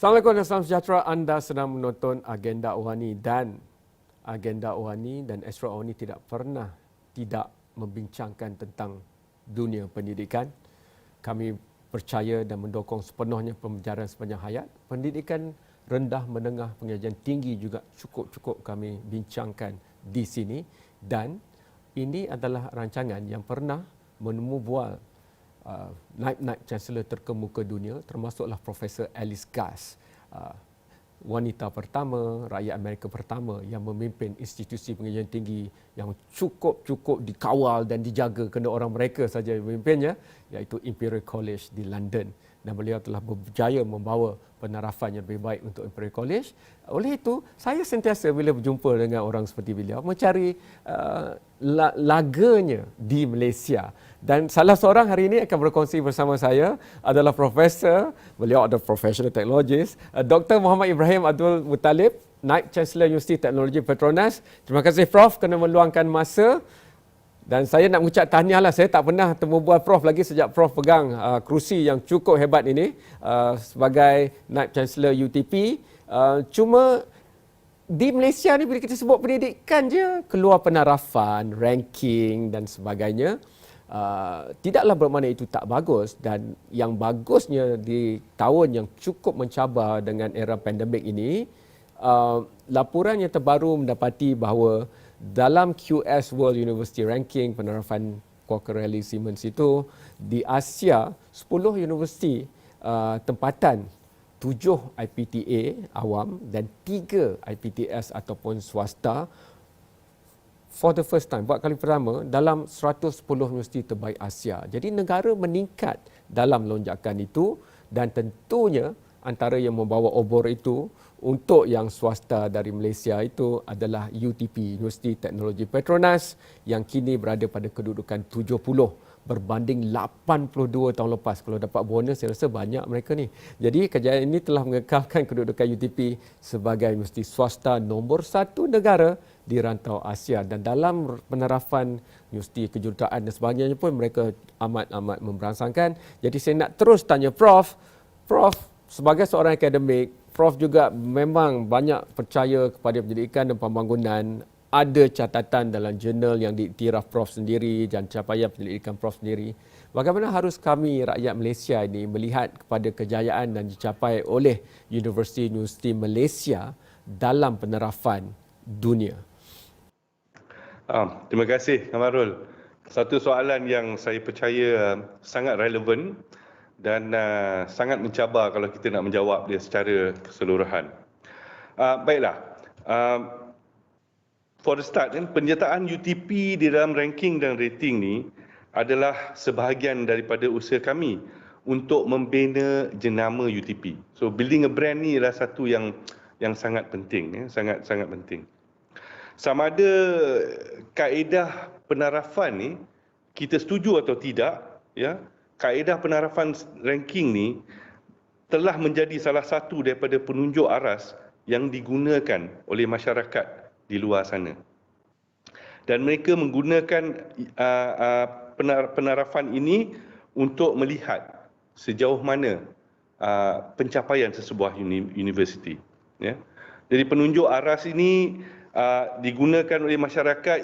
Assalamualaikum dan salam sejahtera. Anda sedang menonton Agenda Ohani dan Agenda Ohani dan Astro Ohani tidak pernah tidak membincangkan tentang dunia pendidikan. Kami percaya dan mendukung sepenuhnya pembelajaran sepanjang hayat. Pendidikan rendah, menengah, pengajian tinggi juga cukup-cukup kami bincangkan di sini. Dan ini adalah rancangan yang pernah menemu bual naib-naib Chancellor terkemuka dunia, termasuklah Profesor Alice Guss, wanita pertama, rakyat Amerika pertama yang memimpin institusi pengajian tinggi yang cukup dikawal dan dijaga kerana orang mereka saja yang memimpinnya, iaitu Imperial College di London. Dan beliau telah berjaya membawa penarafan yang lebih baik untuk Imperial College. Oleh itu, saya sentiasa bila berjumpa dengan orang seperti beliau mencari laganya di Malaysia. Dan salah seorang hari ini akan berkongsi bersama saya adalah Profesor, beliau adalah Professional Technologist, Dr. Muhammad Ibrahim Abdul Muttalib, Naib Chancellor Universiti Teknologi Petronas. Terima kasih Prof kerana meluangkan masa. Dan saya nak mengucap tahniah lah, saya tak pernah temu bual Prof lagi sejak Prof pegang kerusi yang cukup hebat ini sebagai Naib Chancellor UTP. Cuma di Malaysia ni bila kita sebut pendidikan je, keluar penarafan, ranking dan sebagainya. Tidaklah bermakna itu tak bagus, dan yang bagusnya di tahun yang cukup mencabar dengan era pandemik ini, laporan yang terbaru mendapati bahawa dalam QS World University Ranking penarafan Quacquarelli Simmons itu, di Asia 10 universiti tempatan 7 IPTA awam dan 3 IPTS ataupun swasta for the first time, buat kali pertama dalam 110 universiti terbaik Asia. Jadi negara meningkat dalam lonjakan itu, dan tentunya antara yang membawa obor itu untuk yang swasta dari Malaysia itu adalah UTP, Universiti Teknologi Petronas, yang kini berada pada kedudukan 70 berbanding 82 tahun lepas. Kalau dapat bonus, saya rasa banyak mereka ni. Jadi kejayaan ini telah mengekalkan kedudukan UTP sebagai universiti swasta nombor 1 negara di rantau Asia. Dan dalam penarafan universiti kejuruteraan dan sebagainya pun mereka amat memberangsangkan. Jadi saya nak terus tanya Prof, sebagai seorang akademik, Prof juga memang banyak percaya kepada pendidikan dan pembangunan. Ada catatan dalam jurnal yang diiktiraf Prof sendiri dan capaian pendidikan Prof sendiri. Bagaimana harus kami rakyat Malaysia ini melihat kepada kejayaan dan dicapai oleh universiti-universiti Malaysia dalam penarafan dunia? Terima kasih Amarul. Satu soalan yang saya percaya sangat relevan dan sangat mencabar kalau kita nak menjawab dia secara keseluruhan. Baiklah, for the start, penyertaan UTP di dalam ranking dan rating ni adalah sebahagian daripada usaha kami untuk membina jenama UTP. So building a brand ni adalah satu yang sangat penting, sangat penting. Sama ada kaedah penarafan ni kita setuju atau tidak, ya, kaedah penarafan ranking ni telah menjadi salah satu daripada penunjuk aras yang digunakan oleh masyarakat di luar sana. Dan mereka menggunakan penarafan ini untuk melihat sejauh mana pencapaian sesebuah universiti. Ya. Jadi penunjuk aras ini digunakan oleh masyarakat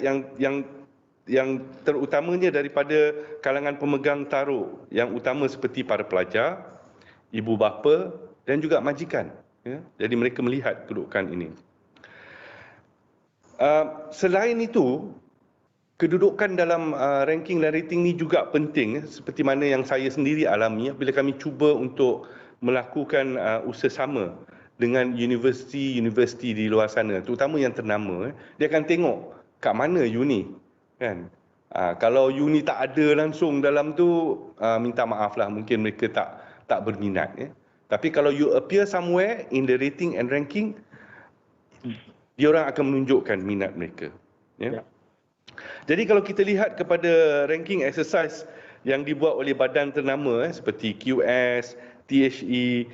yang terutamanya daripada kalangan pemegang taruh yang utama seperti para pelajar, ibu bapa dan juga majikan. Ya. Jadi mereka melihat kedudukan ini. Selain itu, kedudukan dalam ranking dan rating ini juga penting, seperti mana yang saya sendiri alami bila kami cuba untuk melakukan usaha sama dengan universiti-universiti di luar sana, terutama yang ternama. Dia akan tengok kat mana uni, kan? Kalau uni tak ada langsung dalam tu, minta maaf lah, mungkin mereka tak berminat. Tapi kalau you appear somewhere in the rating and ranking, diorang akan menunjukkan minat mereka. Ya. Jadi kalau kita lihat kepada ranking exercise yang dibuat oleh badan ternama seperti QS, THE,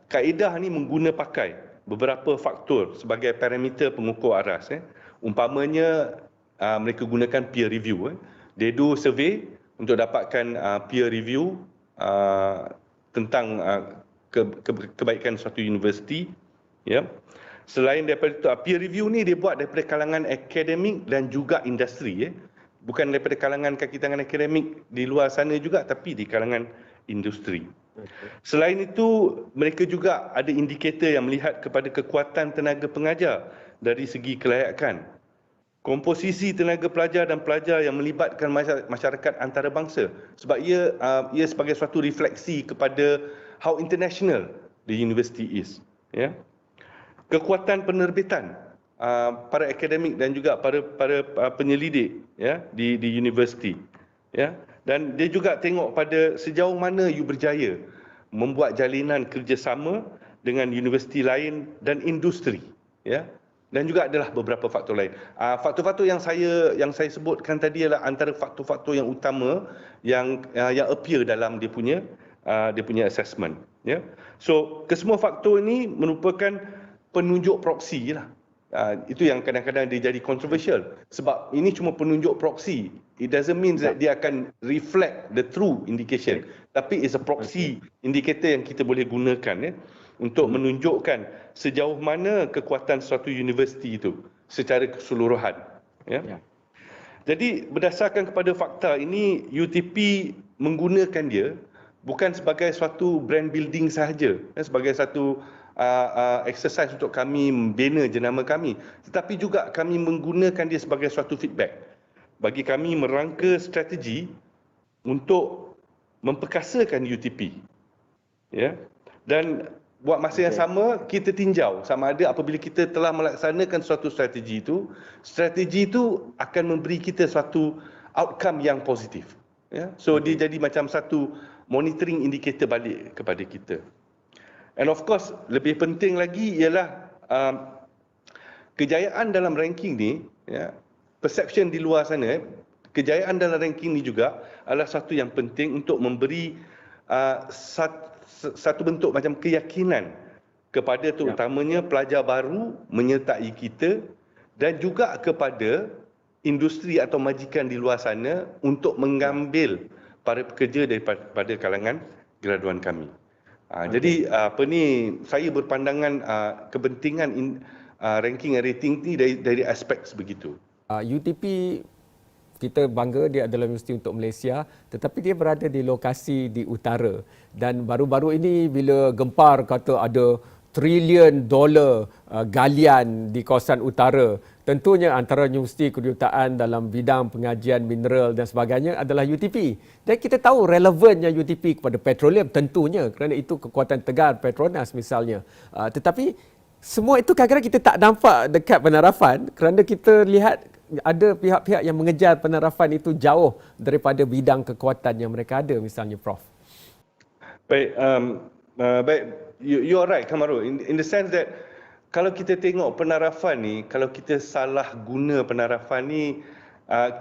kaedah ni mengguna pakai beberapa faktor sebagai parameter pengukur aras. Umpamanya mereka gunakan peer review. They do survey untuk dapatkan peer review tentang kebaikan suatu universiti. Ya. Selain daripada itu, peer review ni dia buat daripada kalangan akademik dan juga industri. Bukan daripada kalangan kaki tangan akademik di luar sana juga, tapi di kalangan industri. Selain itu, mereka juga ada indikator yang melihat kepada kekuatan tenaga pengajar dari segi kelayakan, komposisi tenaga pelajar dan pelajar yang melibatkan masyarakat antarabangsa, sebab ia sebagai suatu refleksi kepada how international the university is. Ya. Kekuatan penerbitan para akademik dan juga para penyelidik, ya, di universiti. Ya. Dan dia juga tengok pada sejauh mana you berjaya membuat jalinan kerjasama dengan universiti lain dan industri. Ya. Dan juga adalah beberapa faktor lain. Faktor-faktor yang saya sebutkan tadi adalah antara faktor-faktor yang utama yang appear dalam dia punya assessment. Ya. So kesemua faktor ini merupakan penunjuk proksi lah. Itu yang kadang-kadang dia jadi controversial. Sebab ini cuma penunjuk proksi. It doesn't mean that dia akan reflect the true indication. Tapi it's a proxy indicator yang kita boleh gunakan, ya, untuk menunjukkan sejauh mana kekuatan suatu universiti itu secara keseluruhan. Ya. Jadi berdasarkan kepada fakta ini, UTP menggunakan dia bukan sebagai suatu brand building sahaja, sebagai satu exercise untuk kami membina jenama kami, tetapi juga kami menggunakan dia sebagai suatu feedback bagi kami merangka strategi untuk memperkasakan UTP. Ya. Dan buat masa yang sama, kita tinjau sama ada apabila kita telah melaksanakan suatu strategi itu akan memberi kita suatu outcome yang positif. Ya. So dia jadi macam satu monitoring indicator balik kepada kita. And of course, lebih penting lagi ialah kejayaan dalam ranking ni, ya, perception di luar sana, kejayaan dalam ranking ni juga adalah satu yang penting untuk memberi satu bentuk macam keyakinan kepada terutamanya pelajar baru menyertai kita dan juga kepada industri atau majikan di luar sana untuk mengambil para pekerja daripada kalangan graduan kami. Jadi saya berpandangan kepentingan ranking and rating ni dari aspek sebegitu. UTP kita bangga dia adalah universiti untuk Malaysia, tetapi dia berada di lokasi di utara, dan baru-baru ini bila gempar kata ada trilion dolar galian di kawasan utara, tentunya antara universiti kedutaan dalam bidang pengajian mineral dan sebagainya adalah UTP. Dan kita tahu relevannya UTP kepada petroleum tentunya, kerana itu kekuatan tegar Petronas misalnya. Tetapi semua itu kadang-kadang kita tak nampak dekat penarafan kerana kita lihat ada pihak-pihak yang mengejar penarafan itu jauh daripada bidang kekuatan yang mereka ada, misalnya Prof. Baik, you are right, Kamarul, in the sense that kalau kita tengok penarafan ni, kalau kita salah guna penarafan ni,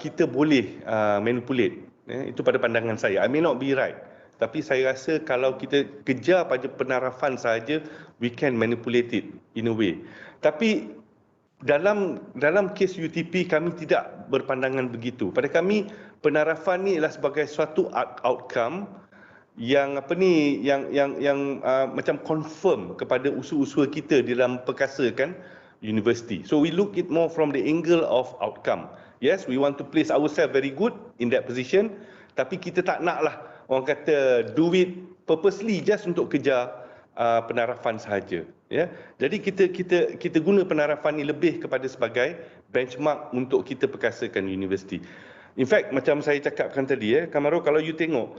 kita boleh manipulate. Itu pada pandangan saya. I may not be right, tapi saya rasa kalau kita kejar pada penarafan sahaja, we can manipulate it in a way. Tapi dalam kes UTP kami tidak berpandangan begitu. Pada kami penarafan ni adalah sebagai suatu outcome yang macam confirm kepada usaha-usaha kita dalam perkasakan universiti. So we look it more from the angle of outcome. Yes, we want to place ourselves very good in that position, tapi kita tak naklah orang kata do it purposely just untuk kejar penarafan sahaja. Ya. Jadi kita guna penarafan ni lebih kepada sebagai benchmark untuk kita perkasakan universiti. In fact, macam saya cakapkan tadi, Kamarul, kalau you tengok,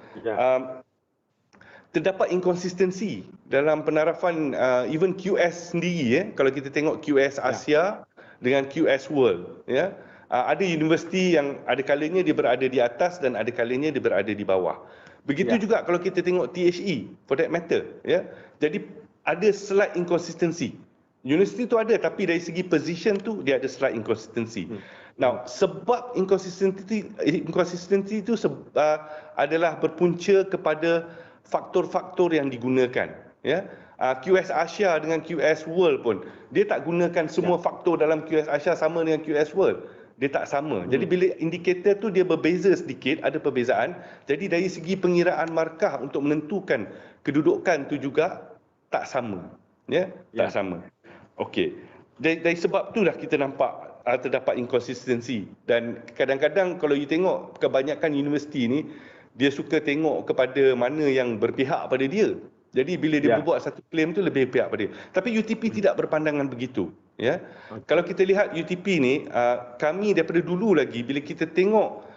terdapat inkonsistensi dalam penarafan even QS sendiri. Kalau kita tengok QS Asia dengan QS World, ya, ada universiti yang ada kalanya dia berada di atas dan ada kalanya dia berada di bawah. Begitu juga kalau kita tengok THE for that matter, ya. Jadi ada slight inkonsistensi. Universiti tu ada, tapi dari segi position tu dia ada slight inkonsistensi. Now, sebab inkonsistensi itu adalah berpunca kepada faktor-faktor yang digunakan. Ya, QS Asia dengan QS World pun dia tak gunakan semua faktor dalam QS Asia sama dengan QS World. Dia tak sama. Jadi bila indikator tu dia berbeza sedikit, ada perbezaan. Jadi dari segi pengiraan markah untuk menentukan kedudukan tu juga tak sama. Ya, tak sama. Okey. Dari sebab itulah kita nampak terdapat inkonsistensi, dan kadang-kadang kalau you tengok kebanyakan universiti ni dia suka tengok kepada mana yang berpihak pada dia. Jadi bila dia berbuat satu claim tu lebih pihak pada dia. Tapi UTP tidak berpandangan begitu, ya. Kalau kita lihat UTP ni, kami daripada dulu lagi bila kita tengok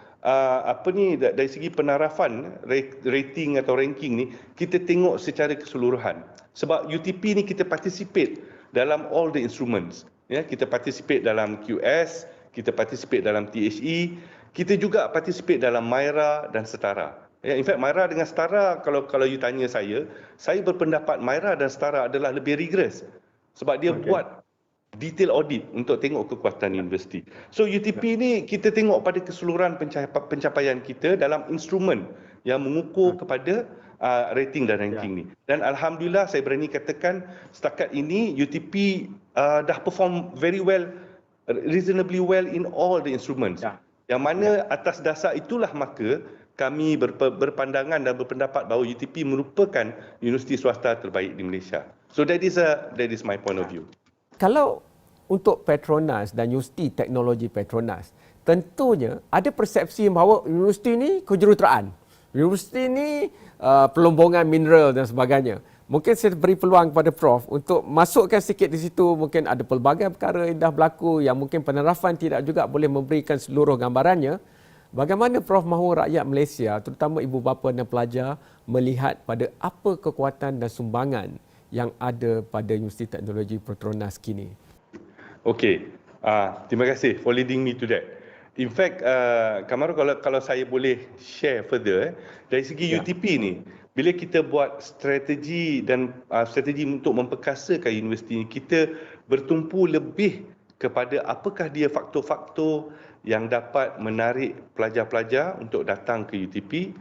dari segi penarafan rating atau ranking ni, kita tengok secara keseluruhan. Sebab UTP ni kita participate dalam all the instruments. Ya, kita participate dalam QS, kita participate dalam THE, kita juga participate dalam MyRA dan Setara. Ya, in fact MyRA dengan Setara, kalau you tanya saya berpendapat MyRA dan Setara adalah lebih rigorous sebab dia buat detail audit untuk tengok kekuatan universiti. So UTP ni kita tengok pada keseluruhan pencapaian kita dalam instrumen yang mengukur kepada rating dan ranking ni. Dan alhamdulillah saya berani katakan setakat ini UTP dah perform very well, reasonably well in all the instruments. Yang mana atas dasar itulah maka kami berpandangan dan berpendapat bahawa UTP merupakan universiti swasta terbaik di Malaysia. So that is my point of view. Kalau untuk Petronas dan Universiti Teknologi Petronas, tentunya ada persepsi bahawa universiti ini kejuruteraan. Universiti ini pelombongan mineral dan sebagainya. Mungkin saya beri peluang kepada Prof untuk masukkan sikit di situ. Mungkin ada pelbagai perkara yang dah berlaku yang mungkin penarafan tidak juga boleh memberikan seluruh gambarannya. Bagaimana Prof mahu rakyat Malaysia, terutama ibu bapa dan pelajar, melihat pada apa kekuatan dan sumbangan yang ada pada Universiti Teknologi Petronas kini? Okey, terima kasih for leading me to that. In fact, Kamaru, kalau saya boleh share further, dari segi UTP ni, bila kita buat strategi dan strategi untuk memperkasakan universiti ni, kita bertumpu lebih kepada apakah dia faktor-faktor yang dapat menarik pelajar-pelajar untuk datang ke UTP,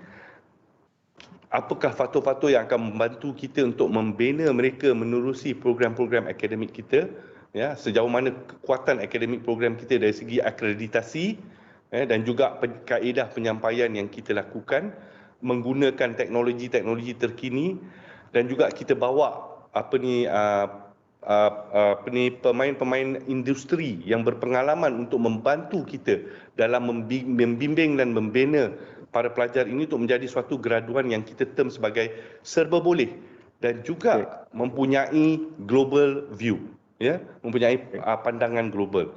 apakah faktor-faktor yang akan membantu kita untuk membina mereka menerusi program-program akademik kita, ya, sejauh mana kekuatan akademik program kita dari segi akreditasi, dan juga kaedah penyampaian yang kita lakukan menggunakan teknologi-teknologi terkini, dan juga kita bawa pemain-pemain industri yang berpengalaman untuk membantu kita dalam membimbing dan membina para pelajar ini untuk menjadi suatu graduan yang kita term sebagai serba boleh dan juga mempunyai global view, ya, mempunyai pandangan global.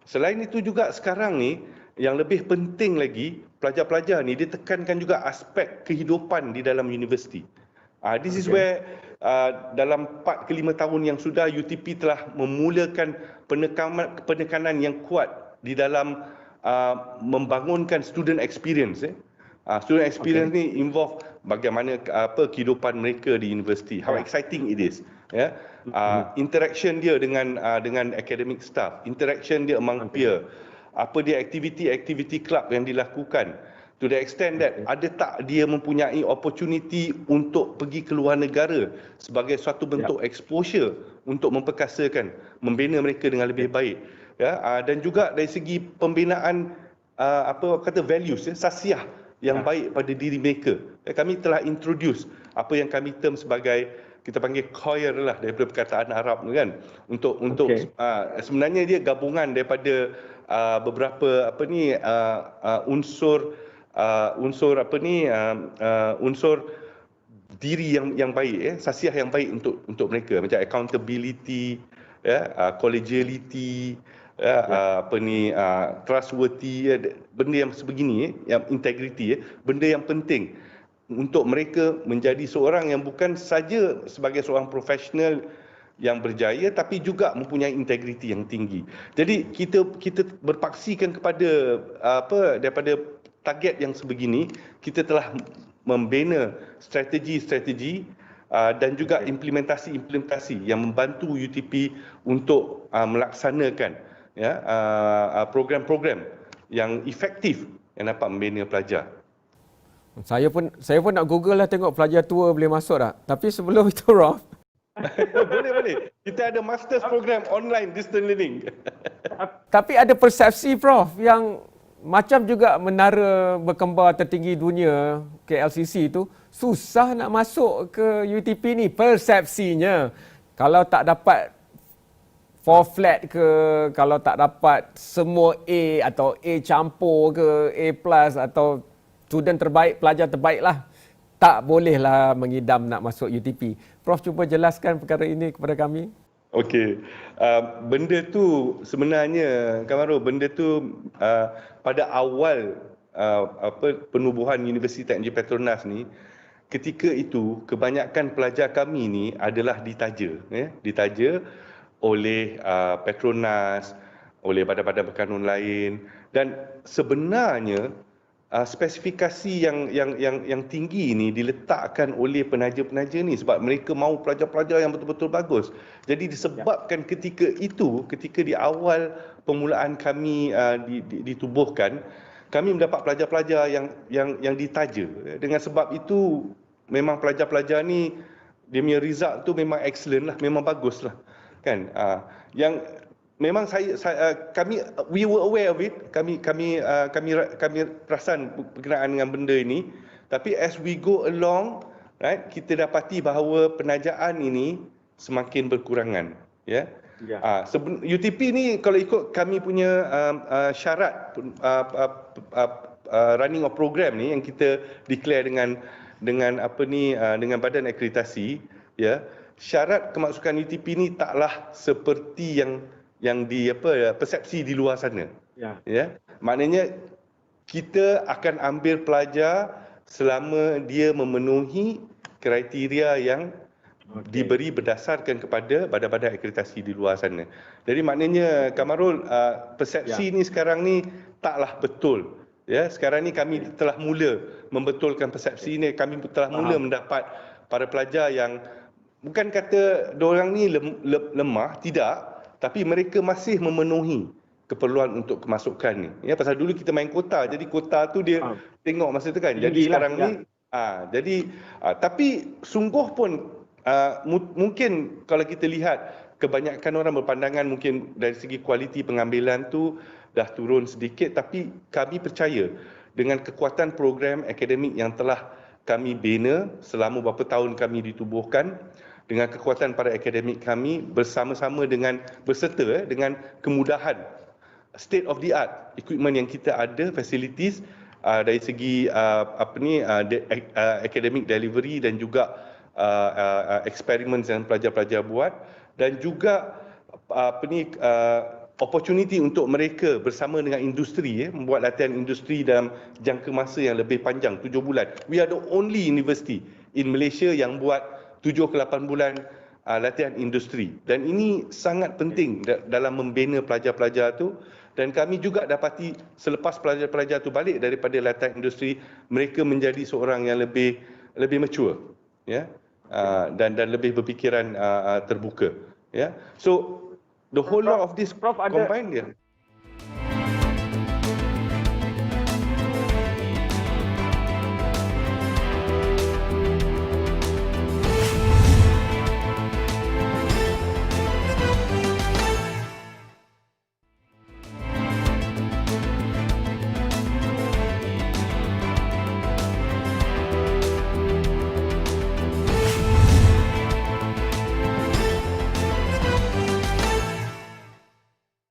Selain itu juga sekarang ni yang lebih penting lagi, pelajar-pelajar ni ditekankan juga aspek kehidupan di dalam universiti. This is where dalam 4 ke 5 tahun yang sudah UTP telah memulakan penekanan yang kuat di dalam membangunkan student experience. Student experience ni involve bagaimana kehidupan mereka di universiti, how exciting it is, ya. Interaction dia dengan academic staff, interaction dia among peer, apa dia aktiviti-aktiviti club yang dilakukan, to the extent that ada tak dia mempunyai opportunity untuk pergi ke luar negara sebagai suatu bentuk exposure untuk memperkasakan, membina mereka dengan lebih baik, ya. Dan juga dari segi pembinaan values, sasiah yang baik pada diri mereka. Kami telah introduce apa yang kami term sebagai, kita panggil COIR lah, daripada perkataan Arab kan, untuk sebenarnya dia gabungan daripada beberapa unsur diri yang baik, sasiah yang baik untuk mereka, macam accountability, collegiality, trustworthy, benda yang sebegini, yang integrity, benda yang penting untuk mereka menjadi seorang yang bukan saja sebagai seorang profesional yang berjaya, tapi juga mempunyai integriti yang tinggi. Jadi kita berpaksikan kepada daripada target yang sebegini, kita telah membina strategi-strategi dan juga implementasi-implementasi yang membantu UTP untuk melaksanakan, ya, program-program yang efektif yang dapat membina pelajar. Saya pun nak Google lah tengok pelajar tua boleh masuk tak. Tapi sebelum itu, Prof, boleh. Kita ada masters program online distance learning. tapi ada persepsi, Prof, yang macam juga menara berkembar tertinggi dunia KLCC itu susah nak masuk ke UTP ni persepsinya. Kalau tak dapat 4 flat ke, kalau tak dapat semua A atau A campur ke, A plus atau student terbaik, pelajar terbaik lah, tak bolehlah mengidam nak masuk UTP. Prof cuba jelaskan perkara ini kepada kami. Okey, benda tu sebenarnya, Kamarul, benda tu pada awal penubuhan Universiti Teknologi Petronas ni, ketika itu kebanyakan pelajar kami ni adalah ditaja, ditaja oleh Petronas, oleh badan-badan berkanun lain, dan sebenarnya spesifikasi yang tinggi ini diletakkan oleh penaja-penaja ni sebab mereka mahu pelajar-pelajar yang betul-betul bagus. Jadi disebabkan ketika itu, ketika di awal permulaan kami ditubuhkan, kami mendapat pelajar-pelajar yang ditaja. Dengan sebab itu memang pelajar-pelajar ni dia punya result tu memang excellent lah, memang bagus lah. Kan? Yang memang kami we were aware of it, kami perasan berkenaan dengan benda ini, tapi as we go along, right, kita dapati bahawa penajaan ini semakin berkurangan, ya. UTP ni kalau ikut kami punya syarat running of program ni yang kita declare dengan dengan badan akreditasi, ya. Syarat kemasukan UTP ni taklah seperti yang persepsi di luar sana. Ya. Maknanya kita akan ambil pelajar selama dia memenuhi kriteria yang diberi berdasarkan kepada badan-badan akreditasi di luar sana. Jadi maknanya Kamarul, persepsi ni sekarang ni taklah betul. Ya, sekarang ni kami telah mula membetulkan persepsi ni, kami telah mula mendapat para pelajar yang bukan kata diorang ni lemah, tidak, tapi mereka masih memenuhi keperluan untuk kemasukan ni. Ya, pasal dulu kita main kota, jadi kota tu dia tengok masa tu kan. Jadi sekarang ni tapi sungguh pun mungkin kalau kita lihat kebanyakan orang berpandangan mungkin dari segi kualiti pengambilan tu dah turun sedikit, tapi kami percaya dengan kekuatan program akademik yang telah kami bina selama beberapa tahun kami ditubuhkan, dengan kekuatan para akademik kami bersama-sama dengan berserta dengan kemudahan state of the art equipment yang kita ada, facilities dari segi academic delivery dan juga experiments yang pelajar-pelajar buat, dan juga opportunity untuk mereka bersama dengan industri, membuat latihan industri dalam jangka masa yang lebih panjang, 7 bulan. We are the only university in Malaysia yang buat 7 ke 8 bulan latihan industri, dan ini sangat penting dalam membina pelajar-pelajar tu. Dan kami juga dapati selepas pelajar-pelajar tu balik daripada latihan industri, mereka menjadi seorang yang lebih mature, ya, dan lebih berfikiran terbuka, ya. So the whole lot of this combined, ya.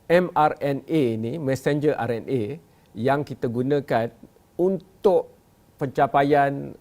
mRNA ni, messenger RNA yang kita gunakan untuk pencapaian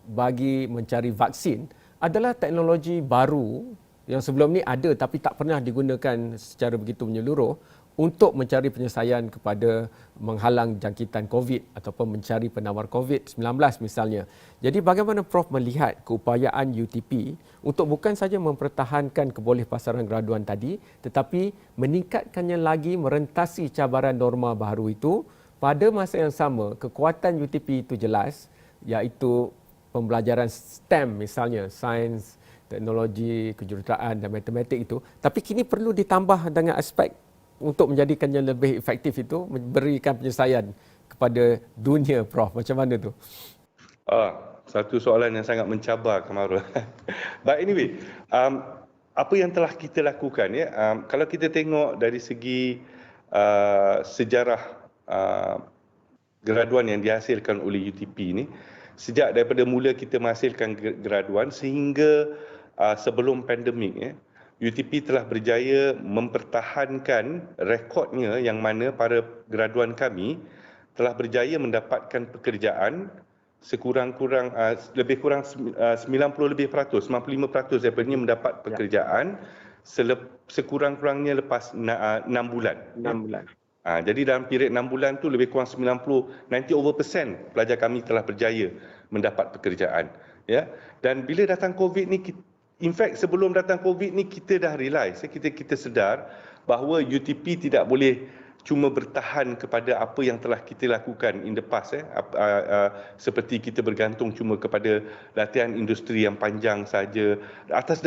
bagi mencari vaksin adalah teknologi baru yang sebelum ni ada tapi tak pernah digunakan secara begitu menyeluruh untuk mencari penyelesaian kepada menghalang jangkitan COVID ataupun mencari penawar COVID-19 misalnya. Jadi bagaimana Prof melihat keupayaan UTP untuk bukan saja mempertahankan kebolehpasaran graduan tadi, tetapi meningkatkannya lagi, merentasi cabaran norma baru itu. Pada masa yang sama, kekuatan UTP itu jelas, iaitu pembelajaran STEM misalnya, sains, teknologi, kejuruteraan dan matematik itu. Tapi kini perlu ditambah dengan aspek untuk menjadikannya lebih efektif itu, memberikan penyelesaian kepada dunia, Prof. Macam mana tu? Satu soalan yang sangat mencabar, Kamarul. But anyway, apa yang telah kita lakukan, ya, kalau kita tengok dari segi sejarah graduan yang dihasilkan oleh UTP ni, sejak daripada mula kita menghasilkan graduan sehingga sebelum pandemik, UTP telah berjaya mempertahankan rekodnya yang mana para graduan kami telah berjaya mendapatkan pekerjaan sekurang-kurang lebih kurang 95% daripadanya mendapat pekerjaan sekurang-kurangnya lepas 6 bulan. 6 bulan. Jadi dalam period 6 bulan tu lebih kurang 90% pelajar kami telah berjaya mendapat pekerjaan. Ya. Dan bila datang COVID ni, in fact sebelum datang COVID ni kita dah realise, kita sedar bahawa UTP tidak boleh cuma bertahan kepada apa yang telah kita lakukan in the past, seperti kita bergantung cuma kepada latihan industri yang panjang saja. Atas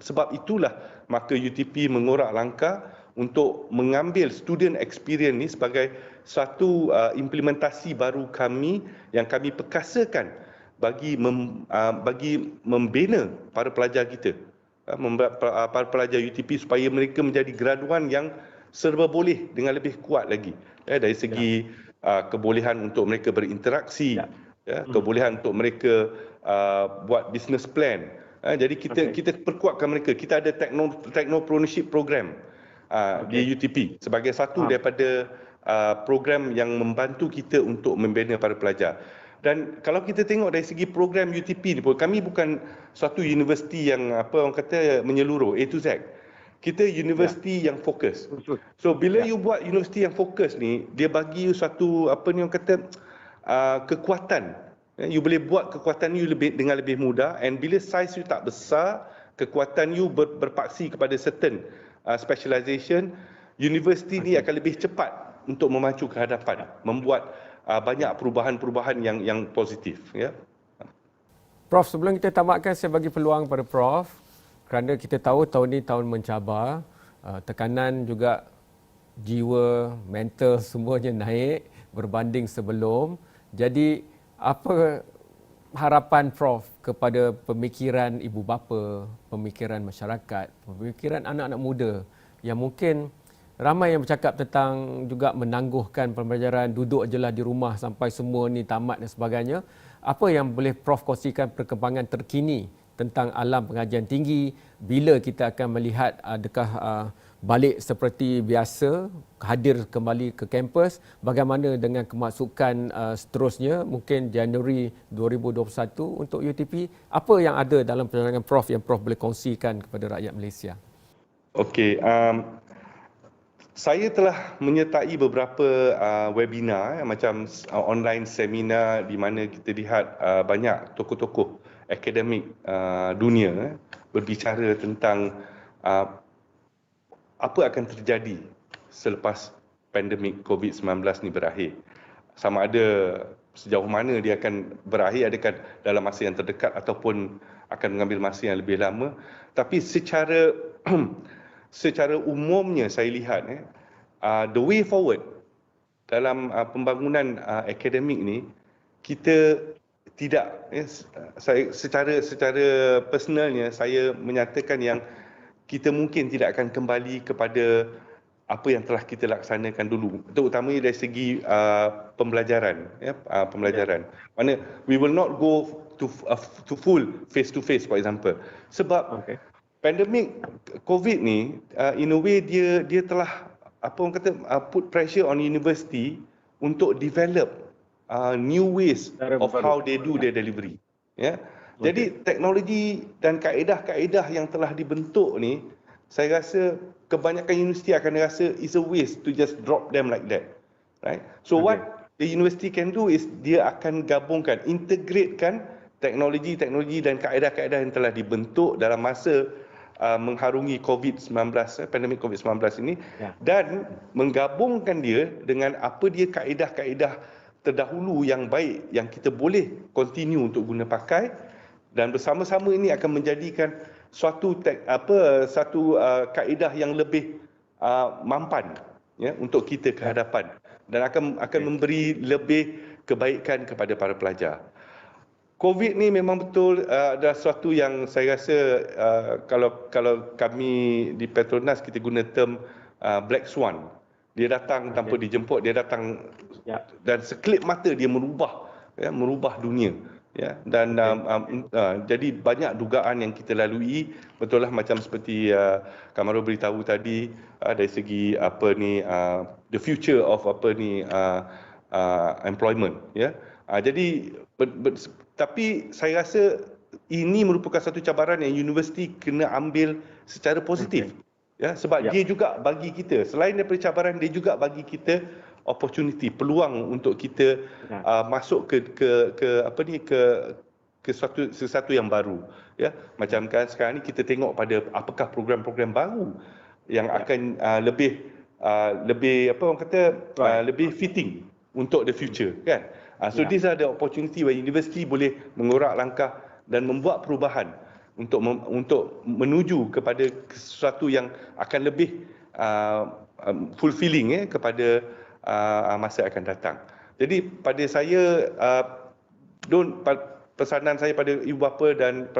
sebab itulah maka UTP mengorak langkah untuk mengambil student experience ni sebagai satu implementasi baru kami yang kami perkasakan bagi membina para pelajar kita, para pelajar UTP supaya mereka menjadi graduan yang serba boleh dengan lebih kuat lagi, dari segi kebolehan untuk mereka berinteraksi, kebolehan untuk mereka buat business plan. Jadi kita perkuatkan mereka. Kita ada technopreneurship program di UTP sebagai satu daripada program yang membantu kita untuk membina para pelajar. Dan kalau kita tengok dari segi program UTP ni pun, kami bukan suatu universiti yang orang kata menyeluruh A to Z. Kita universiti yang fokus. So bila you buat universiti yang fokus ni, dia bagi you suatu orang kata kekuatan. You boleh buat kekuatan you dengan lebih mudah, and bila size you tak besar, kekuatan you berpaksi kepada certain specialization, universiti ni akan lebih cepat untuk memacu ke hadapan, membuat banyak perubahan-perubahan yang positif. Ya. Prof, sebelum kita tamatkan, saya bagi peluang pada Prof, kerana kita tahu tahun ini tahun mencabar, tekanan juga jiwa, mental semuanya naik berbanding sebelum. Jadi apa harapan Prof kepada pemikiran ibu bapa, pemikiran masyarakat, pemikiran anak-anak muda yang mungkin ramai yang bercakap tentang juga menangguhkan pembelajaran, duduk ajalah di rumah sampai semua ni tamat dan sebagainya. Apa yang boleh Prof kongsikan perkembangan terkini tentang alam pengajian tinggi, bila kita akan melihat adakah balik seperti biasa, hadir kembali ke kampus, bagaimana dengan kemasukan seterusnya, mungkin Januari 2021 untuk UTP, apa yang ada dalam penerangan Prof yang Prof boleh kongsikan kepada rakyat Malaysia? Okey, saya telah menyertai beberapa webinar macam online seminar di mana kita lihat banyak tokoh-tokoh akademik dunia berbicara tentang apa akan terjadi selepas pandemik COVID-19 ni berakhir. Sama ada sejauh mana dia akan berakhir, adakah dalam masa yang terdekat ataupun akan mengambil masa yang lebih lama. Tapi secara umumnya saya lihat the way forward dalam pembangunan akademik ni, kita tidak, saya secara personalnya saya menyatakan yang kita mungkin tidak akan kembali kepada apa yang telah kita laksanakan dulu, terutamanya dari segi pembelajaran, pembelajaran. Mana we will not go to full face to face, for example, sebab pandemik COVID ni in a way dia telah put pressure on university untuk develop new ways of how they do their delivery. Ya. Jadi teknologi dan kaedah-kaedah yang telah dibentuk ni, saya rasa kebanyakan universiti akan rasa it's a waste to just drop them like that. Right? So what the university can do is dia akan gabungkan, integratekan teknologi-teknologi dan kaedah-kaedah yang telah dibentuk dalam masa mengharungi COVID-19, pandemik COVID-19 ini, dan menggabungkan dia dengan apa dia kaedah-kaedah terdahulu yang baik yang kita boleh continue untuk guna pakai, dan bersama-sama ini akan menjadikan suatu kaedah yang lebih mampan untuk kita ke hadapan, dan akan memberi lebih kebaikan kepada para pelajar. COVID ni memang betul adalah suatu yang saya rasa kalau kami di Petronas kita guna term Black Swan. Dia datang tanpa dijemput, dia datang Ya. dan sekelip mata dia merubah dunia. Ya, dan jadi banyak dugaan yang kita lalui, betul lah macam seperti Kak Maru beritahu tadi, dari segi the future of employment, ya. Jadi tapi saya rasa ini merupakan satu cabaran yang universiti kena ambil secara positif. Ya, sebab dia juga bagi kita, selain daripada cabaran, dia juga bagi kita opportunity, peluang untuk kita masuk ke sesuatu yang baru, ya. Macam kan sekarang ni kita tengok pada apakah program-program baru yang akan lebih lebih fitting untuk the future, kan. So these are the opportunity where university boleh mengorak langkah dan membuat perubahan untuk menuju kepada sesuatu yang akan lebih fulfilling kepada masa akan datang. Jadi pada saya, pesanan saya pada ibu bapa dan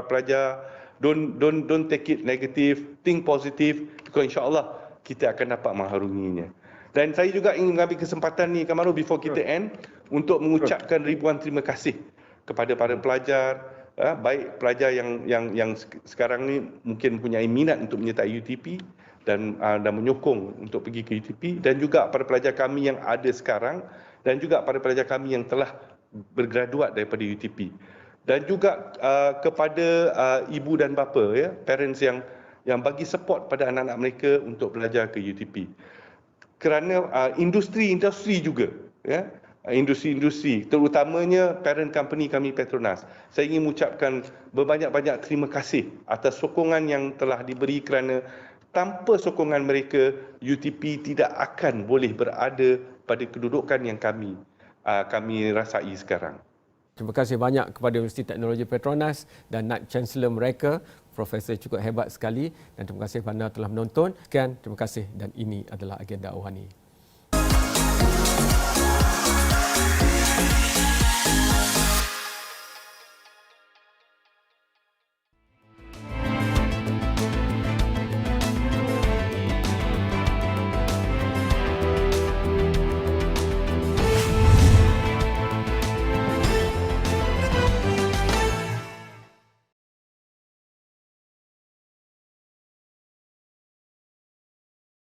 pelajar, don't take it negative, think positive, because insya-Allah kita akan dapat mengharunginya. Dan saya juga ingin mengambil kesempatan ni, Kamaru, before kita end, untuk mengucapkan ribuan terima kasih kepada para pelajar, baik pelajar yang sekarang ni mungkin mempunyai minat untuk menyertai UTP dan menyokong untuk pergi ke UTP, dan juga para pelajar kami yang ada sekarang, dan juga para pelajar kami yang telah bergraduat daripada UTP, dan juga kepada ibu dan bapa, ya, parents yang bagi support pada anak-anak mereka untuk belajar ke UTP. Kerana industri juga, ya, industri terutamanya parent company kami Petronas, saya ingin mengucapkan berbanyak-banyak terima kasih atas sokongan yang telah diberi, kerana tanpa sokongan mereka, UTP tidak akan boleh berada pada kedudukan yang kami rasai sekarang. Terima kasih banyak kepada Universiti Teknologi Petronas dan Knight Chancellor mereka. Profesor cukup hebat sekali, dan terima kasih kerana telah menonton. Sekian, terima kasih, dan ini adalah agenda Awani.